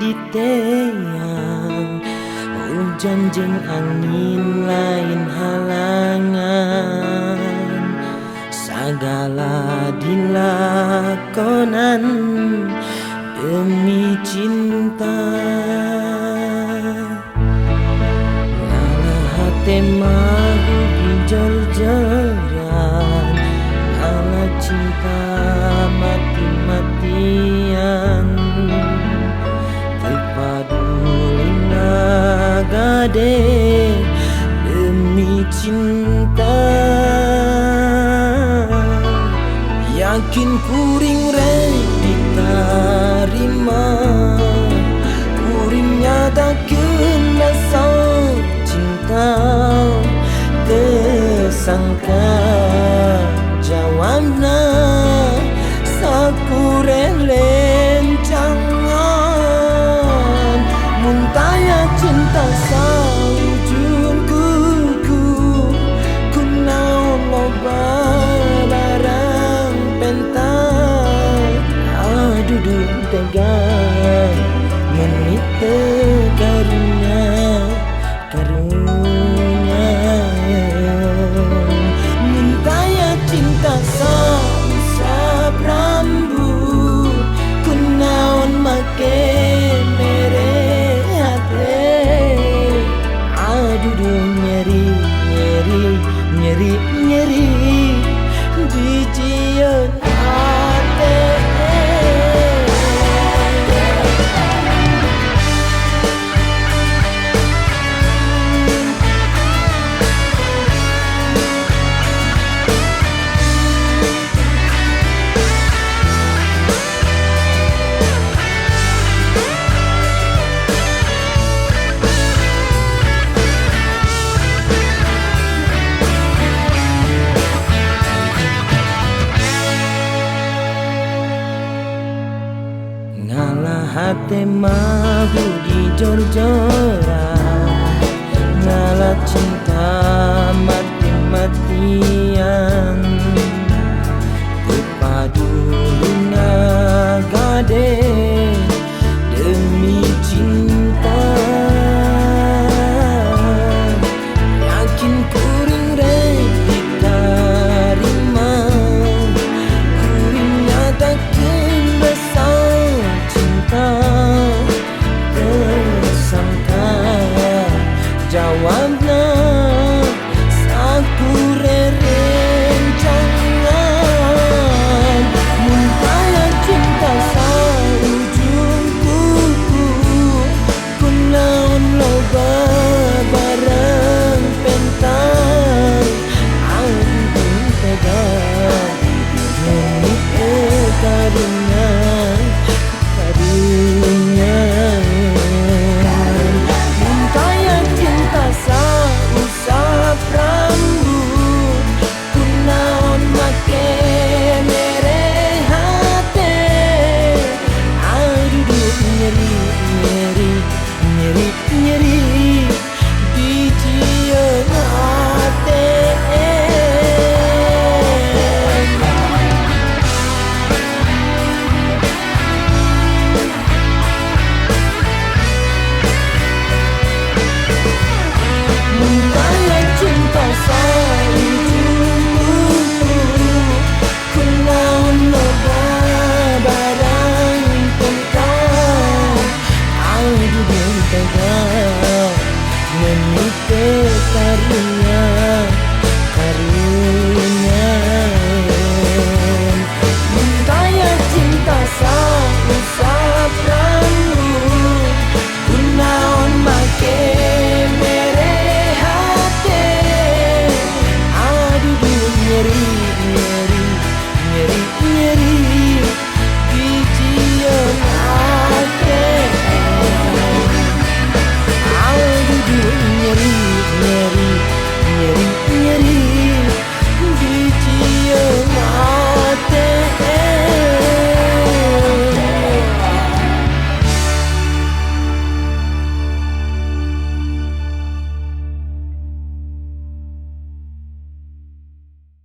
di teang, hujan jeung angin lain halangan, sagala dilakonan demi cinta. Ngalah hate mahu dijor-joran, ngalah cinta mati-matian, tepadulina gade demi cinta. Yakin kuring rek ditarima, kuring nyatakeun rasa cinta, teu sangka jawabna sakurelencangan. Mun taya cinta saujung kuku, kunaon loba barang pentas. Aduh tega menit karunya mintaya cinta sausap rambut, kunaon make mere hate. Aduh nyeri jijieun hate. Ngalah hate mahu dijor-joran, ngalah cinta mati-matian, tepadulina gade demi cinta. Yakin kuring rek ditarima, kuring nyatakeun rasa cinta, tersangka jawabna sakurerencangan. Mun taya cinta saujung kuku, kunaon loba barang pentas. Ampun tega menit karunya mintaya cinta sausap rambut, kunaon make mere hate. Aduh nyeri